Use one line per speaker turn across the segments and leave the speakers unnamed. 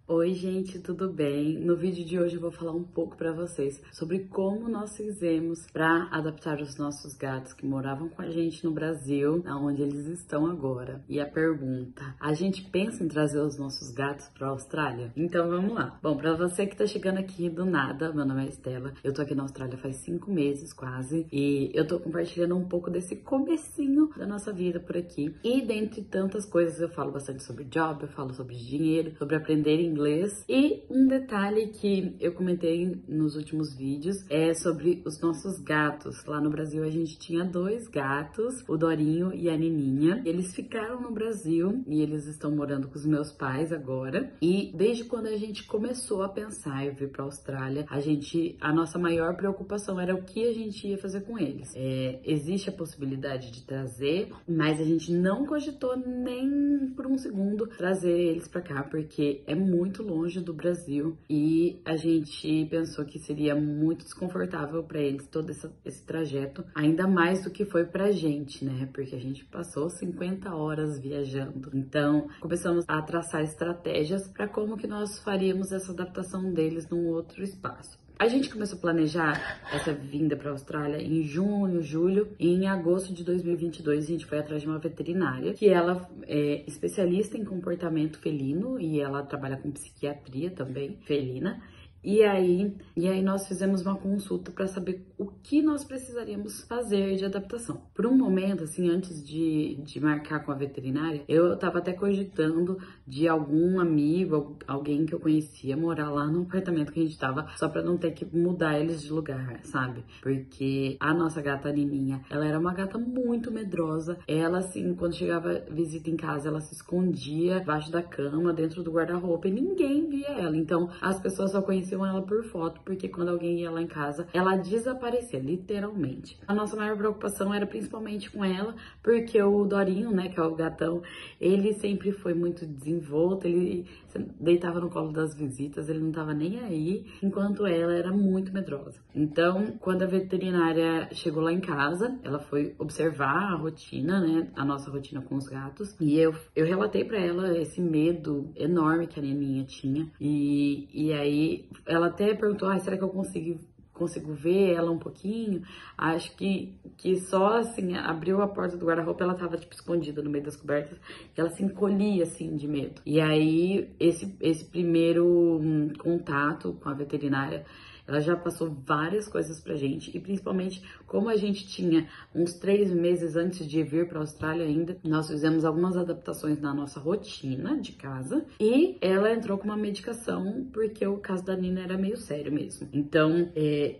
Oi, gente, tudo bem? No vídeo de hoje eu vou falar um pouco para vocês sobre como nós fizemos para adaptar os nossos gatos que moravam com a gente no Brasil, aonde eles estão agora. E a pergunta: a gente pensa em trazer os nossos gatos para a Austrália? Então vamos lá. Bom, para você que tá chegando aqui do nada, meu nome é Estela. Eu tô aqui na Austrália faz 5 meses quase e eu tô compartilhando um pouco desse comecinho da nossa vida por aqui. E dentre tantas coisas eu falo bastante sobre job, eu falo sobre dinheiro, sobre aprender inglês. E um detalhe que eu comentei nos últimos vídeos é sobre os nossos gatos. Lá no Brasil a gente tinha 2 gatos, o Dorinho e a Nininha. Eles ficaram no Brasil e eles estão morando com os meus pais agora. E desde quando a gente começou a pensar em vir para a Austrália, a nossa maior preocupação era o que a gente ia fazer com eles. Existe a possibilidade de trazer, mas a gente não cogitou nem por um segundo trazer eles para cá, porque é muito longe do Brasil e a gente pensou que seria muito desconfortável para eles todo esse trajeto, ainda mais do que foi pra gente, né? Porque a gente passou 50 horas viajando. Então, começamos a traçar estratégias para como que nós faríamos essa adaptação deles num outro espaço. A gente começou a planejar essa vinda para a Austrália em junho, julho, e em agosto de 2022 a gente foi atrás de uma veterinária, que ela é especialista em comportamento felino e ela trabalha com psiquiatria também felina. E aí nós fizemos uma consulta para saber o que nós precisaríamos fazer de adaptação. Por um momento, assim, antes de marcar com a veterinária, eu tava até cogitando de algum amigo, alguém que eu conhecia, morar lá no apartamento que a gente tava, só para não ter que mudar eles de lugar, sabe? Porque a nossa gata Nininha, ela era uma gata muito medrosa. Ela, assim, quando chegava visita em casa, ela se escondia debaixo da cama, dentro do guarda-roupa, e ninguém via ela. Então, as pessoas só conheciam ela por foto, porque quando alguém ia lá em casa, ela desaparecia, literalmente. A nossa maior preocupação era principalmente com ela, porque o Dorinho, né, que é o gatão, ele sempre foi muito desenvolto, ele deitava no colo das visitas, ele não tava nem aí, enquanto ela era muito medrosa. Então, quando a veterinária chegou lá em casa, ela foi observar a rotina, né, a nossa rotina com os gatos, e eu relatei pra ela esse medo enorme que a Neninha tinha, e aí ela até perguntou, será que eu consigo ver ela um pouquinho? Acho que só, assim, abriu a porta do guarda-roupa, ela tava, tipo, escondida no meio das cobertas, e ela se encolhia, assim, de medo. E aí, esse primeiro contato com a veterinária, ela já passou várias coisas pra gente, e principalmente, como a gente tinha uns 3 meses antes de vir pra Austrália ainda, nós fizemos algumas adaptações na nossa rotina de casa, e ela entrou com uma medicação, porque o caso da Nina era meio sério mesmo. Então,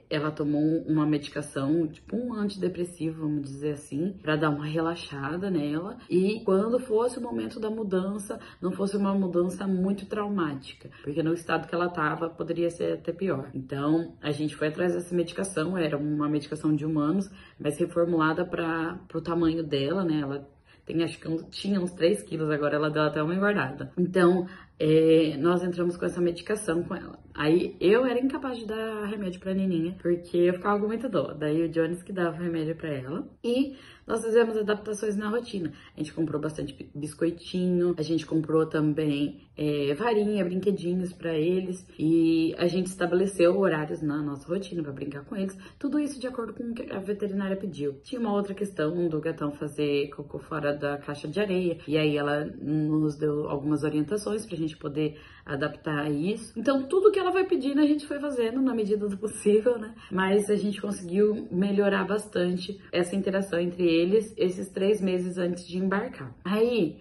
ela tomou uma medicação, tipo um antidepressivo, vamos dizer assim, pra dar uma relaxada nela, e quando fosse o momento da mudança, não fosse uma mudança muito traumática, porque no estado que ela tava, poderia ser até pior. Então, a gente foi atrás dessa medicação, era uma medicação de humanos, mas reformulada para o tamanho dela, né? Ela tem, acho que tinha uns 3 quilos, agora ela deu até uma engordada. Então, nós entramos com essa medicação com ela. Aí, eu era incapaz de dar remédio pra Nininha, porque eu ficava com muita dor. Daí, o Jones que dava remédio pra ela. E nós fizemos adaptações na rotina. A gente comprou bastante biscoitinho, a gente comprou também varinha, brinquedinhos pra eles. E a gente estabeleceu horários na nossa rotina pra brincar com eles. Tudo isso de acordo com o que a veterinária pediu. Tinha uma outra questão do gatão fazer cocô fora da caixa de areia. E aí, ela nos deu algumas orientações pra gente poder adaptar isso. Então, tudo que ela vai pedindo, a gente foi fazendo na medida do possível, né? Mas a gente conseguiu melhorar bastante essa interação entre eles esses 3 meses antes de embarcar. Aí,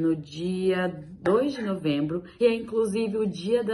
no dia 2 de novembro, que é inclusive o dia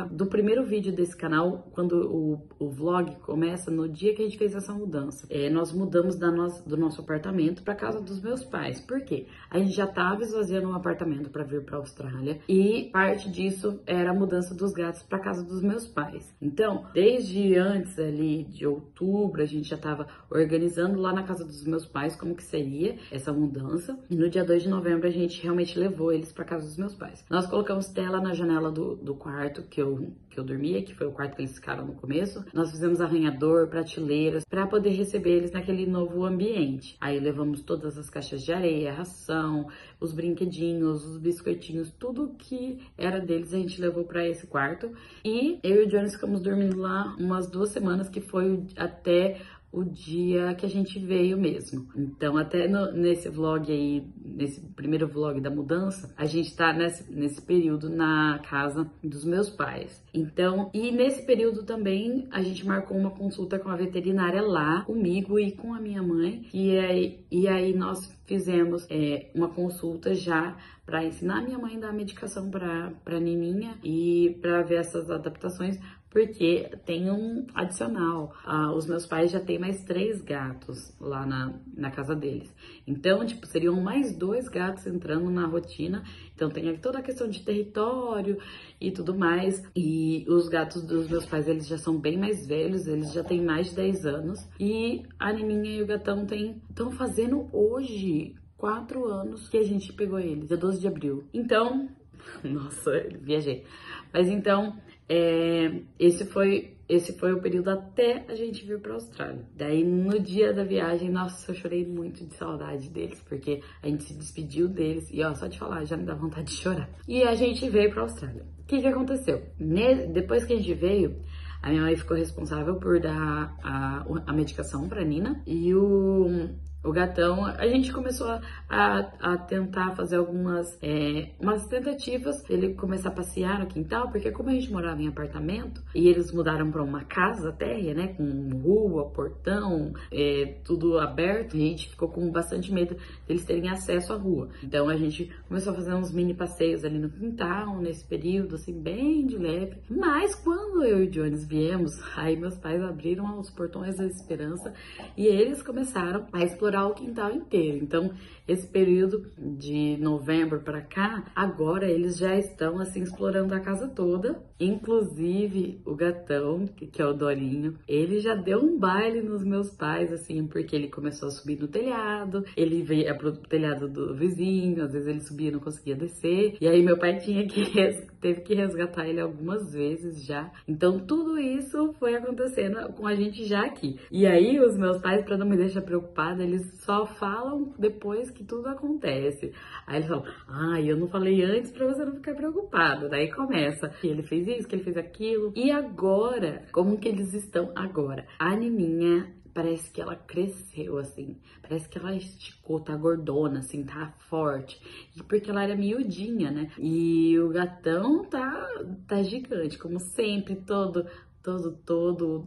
do primeiro vídeo desse canal, quando o vlog começa, no dia que a gente fez essa mudança. Nós mudamos do nosso apartamento para casa dos meus pais. Por quê? A gente já estava esvaziando um apartamento para vir para a Austrália e parte disso era a mudança dos gatos para casa dos meus pais. Então, desde antes ali de outubro, a gente já estava organizando lá na casa dos meus pais como que seria essa mudança. E no dia 2 de novembro a gente gente realmente levou eles pra casa dos meus pais. Nós colocamos tela na janela do quarto que eu dormia, que foi o quarto que eles ficaram no começo. Nós fizemos arranhador, prateleiras, pra poder receber eles naquele novo ambiente. Aí levamos todas as caixas de areia, ração, os brinquedinhos, os biscoitinhos, tudo que era deles a gente levou pra esse quarto. E eu e o Jones ficamos dormindo lá umas 2 semanas, que foi até o dia que a gente veio mesmo. Então, até nesse vlog aí, nesse primeiro vlog da mudança, a gente tá nesse período na casa dos meus pais. Então, e nesse período também, a gente marcou uma consulta com a veterinária lá, comigo e com a minha mãe. E aí nós fizemos uma consulta já para ensinar a minha mãe a dar medicação para Nininha e para ver essas adaptações, porque tem um adicional. Os meus pais já têm mais 3 gatos lá na casa deles. Então, tipo, seriam mais 2 gatos entrando na rotina. Então, tem toda a questão de território e tudo mais. E os gatos dos meus pais, eles já são bem mais velhos, eles já têm mais de 10 anos. E a Nininha e o gatão estão fazendo hoje 4 anos que a gente pegou eles, dia 12 de abril. Então, nossa, viajei. Mas então, esse foi o período até a gente vir pra Austrália. Daí, no dia da viagem, nossa, eu chorei muito de saudade deles, porque a gente se despediu deles. E ó, só de falar, já me dá vontade de chorar. E a gente veio pra Austrália. O que aconteceu? Depois que a gente veio, a minha mãe ficou responsável por dar a medicação pra Nina. E o gatão, a gente começou a tentar fazer algumas umas tentativas, ele começar a passear no quintal, porque como a gente morava em apartamento e eles mudaram para uma casa térrea, né, com rua, portão, tudo aberto, a gente ficou com bastante medo deles terem acesso à rua. Então a gente começou a fazer uns mini passeios ali no quintal, nesse período, assim, bem de leve. Mas quando eu e o Jones viemos, aí meus pais abriram os portões da esperança e eles começaram a explorar o quintal inteiro. Então, esse período de novembro para cá, agora eles já estão assim explorando a casa toda. Inclusive o gatão, que é o Dorinho, ele já deu um baile nos meus pais, assim, porque ele começou a subir no telhado, ele veio pro telhado do vizinho, às vezes ele subia e não conseguia descer, e aí meu pai teve que resgatar ele algumas vezes já. Então tudo isso foi acontecendo com a gente já aqui. E aí os meus pais, para não me deixar preocupada, eles só falam depois que tudo acontece. Aí eles falam, eu não falei antes pra você não ficar preocupada. Daí começa, que ele fez isso, que ele fez aquilo. E agora, como que eles estão agora? A Nininha, parece que ela cresceu, assim. Parece que ela esticou, tá gordona, assim, tá forte. E porque ela era miudinha, né? E o gatão tá gigante, como sempre, todo,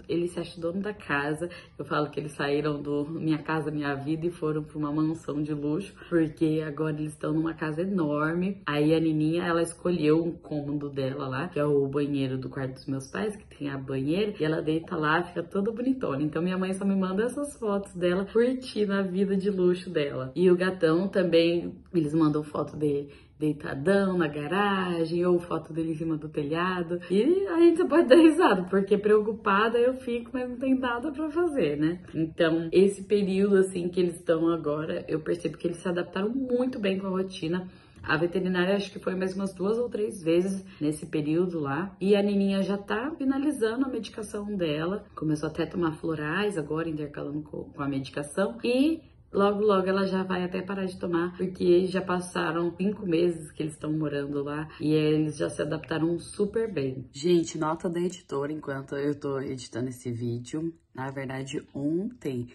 ele se acha dono da casa. Eu falo que eles saíram do Minha Casa Minha Vida e foram para uma mansão de luxo, porque agora eles estão numa casa enorme. Aí a Nininha, ela escolheu um cômodo dela lá, que é o banheiro do quarto dos meus pais, que tem a banheira, e ela deita lá, fica toda bonitona. Então minha mãe só me manda essas fotos dela curtindo a vida de luxo dela. E o gatão também, eles mandam foto dele deitadão na garagem, ou foto dele em cima do telhado. E a gente pode dar risada, porque preocupada eu fico, mas não tem nada pra fazer, né? Então, esse período, assim, que eles estão agora, eu percebo que eles se adaptaram muito bem com a rotina. A veterinária acho que foi mais umas 2 ou 3 vezes nesse período lá. E a Nininha já tá finalizando a medicação dela. Começou até a tomar florais agora, intercalando com a medicação. E logo ela já vai até parar de tomar, porque já passaram 5 meses que eles estão morando lá e eles já se adaptaram super bem. Gente, nota da editora enquanto eu tô editando esse vídeo. Na verdade, ontem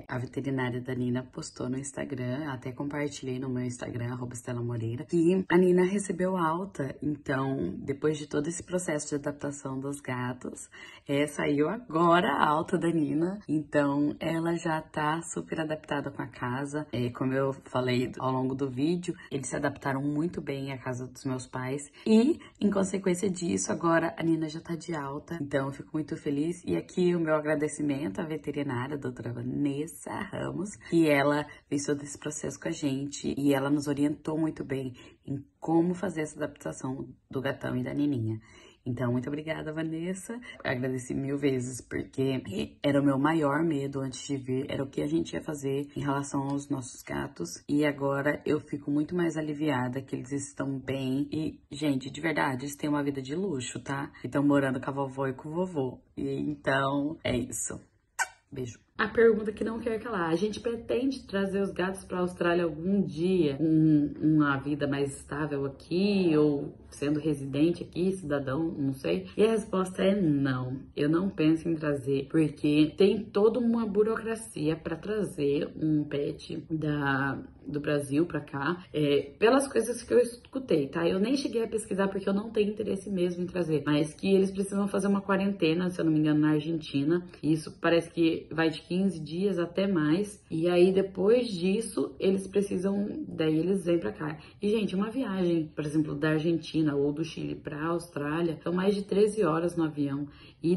a veterinária da Nina postou no Instagram, até compartilhei no meu Instagram, @StellaMoreira, que a Nina recebeu alta. Então, depois de todo esse processo de adaptação dos gatos, saiu agora a alta da Nina. Então, ela já tá super adaptada com a casa. Como eu falei ao longo do vídeo, eles se adaptaram muito bem à casa dos meus pais. E, em consequência disso, agora a Nina já tá de alta. Então, eu fico muito feliz. E aqui o meu agradecimento à veterinária, a doutora Vanessa Ramos, que ela fez todo esse processo com a gente e ela nos orientou muito bem em como fazer essa adaptação do gatão e da Nininha. Então, muito obrigada, Vanessa. Agradeci 1000 vezes, porque era o meu maior medo antes de vir, era o que a gente ia fazer em relação aos nossos gatos. E agora eu fico muito mais aliviada que eles estão bem. E, gente, de verdade, eles têm uma vida de luxo, tá? Estão morando com a vovó e com o vovô. E então, é isso. Beijo. A pergunta que não quer calar. A gente pretende trazer os gatos para a Austrália algum dia? Uma vida mais estável aqui? Ou sendo residente aqui, cidadão, não sei. E a resposta é não. Eu não penso em trazer, porque tem toda uma burocracia para trazer um pet do Brasil para cá. Pelas coisas que eu escutei, tá? Eu nem cheguei a pesquisar porque eu não tenho interesse mesmo em trazer. Mas que eles precisam fazer uma quarentena, se eu não me engano, na Argentina. E isso parece que vai de 15 dias até mais. E aí, depois disso, eles precisam... Daí eles vêm pra cá. E, gente, uma viagem, por exemplo, da Argentina ou do Chile pra Austrália, são mais de 13 horas no avião. E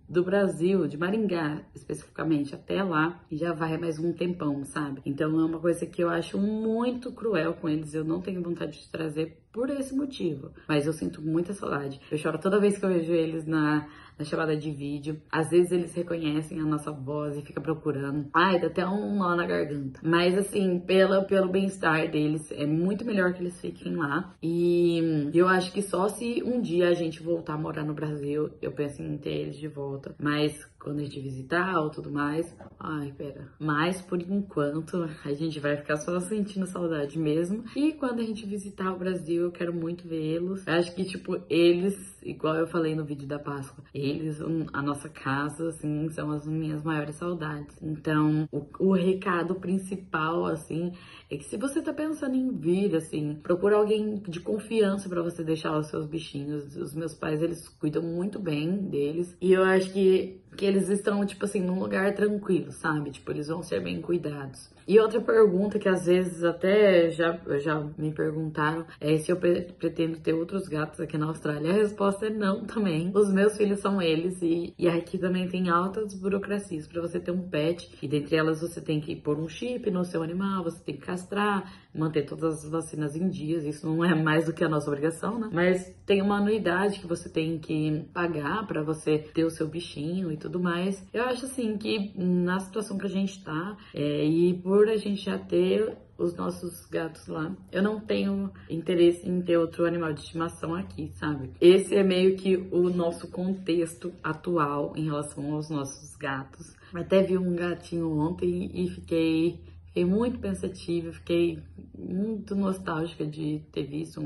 do Brasil, de Maringá, especificamente, até lá, já vai mais um tempão, sabe? Então, é uma coisa que eu acho muito cruel com eles. Eu não tenho vontade de trazer por esse motivo. Mas eu sinto muita saudade. Eu choro toda vez que eu vejo eles na chamada de vídeo. Às vezes eles reconhecem a nossa voz e ficam procurando. Ai, dá até um nó na garganta. Mas assim, pelo bem-estar deles, é muito melhor que eles fiquem lá. E eu acho que só se um dia a gente voltar a morar no Brasil, eu penso em ter eles de volta. Mas quando a gente visitar ou tudo mais... Ai, pera. Mas por enquanto, a gente vai ficar só sentindo saudade mesmo. E quando a gente visitar o Brasil, eu quero muito vê-los. Eu acho que, tipo, eles, igual eu falei no vídeo da Páscoa, eles, a nossa casa, assim, são as minhas maiores saudades. Então, o recado principal, assim, é que se você tá pensando em vir, assim, procura alguém de confiança pra você deixar os seus bichinhos. Os meus pais, eles cuidam muito bem deles. E eu acho que eles estão, tipo assim, num lugar tranquilo, sabe? Tipo, eles vão ser bem cuidados. E outra pergunta que às vezes até já me perguntaram é se eu pretendo ter outros gatos aqui na Austrália. A resposta é não também. Os meus filhos são eles e aqui também tem altas burocracias para você ter um pet. E dentre elas você tem que pôr um chip no seu animal, você tem que castrar, manter todas as vacinas em dias. Isso não é mais do que a nossa obrigação, né? Mas tem uma anuidade que você tem que pagar para você ter o seu bichinho e tudo mais. Eu acho assim que na situação que a gente tá, e por a gente já ter os nossos gatos lá, eu não tenho interesse em ter outro animal de estimação aqui, sabe? Esse é meio que o nosso contexto atual em relação aos nossos gatos. Até vi um gatinho ontem e fiquei muito pensativa, fiquei muito nostálgica de ter visto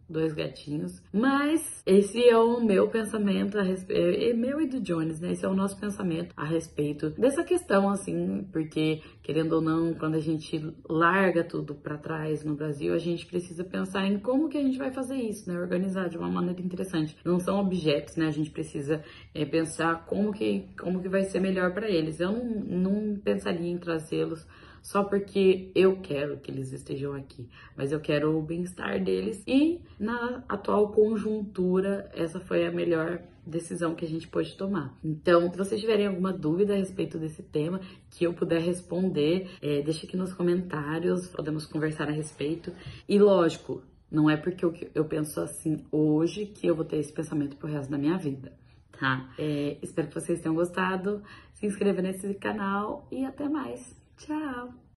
dois gatinhos, mas esse é o meu pensamento a respeito, meu e do Jones, né? Esse é o nosso pensamento a respeito dessa questão, assim, porque, querendo ou não, quando a gente larga tudo para trás no Brasil, a gente precisa pensar em como que a gente vai fazer isso, né? Organizar de uma maneira interessante. Não são objetos, né? A gente precisa pensar como que vai ser melhor para eles. Eu não pensaria em trazê-los só porque eu quero que eles estejam aqui, mas eu quero o bem-estar deles e na atual conjuntura essa foi a melhor decisão que a gente pôde tomar. Então, se vocês tiverem alguma dúvida a respeito desse tema que eu puder responder, deixa aqui nos comentários, podemos conversar a respeito. E lógico, não é porque eu penso assim hoje que eu vou ter esse pensamento pro resto da minha vida, tá? Espero que vocês tenham gostado, se inscreva nesse canal e até mais. Tchau!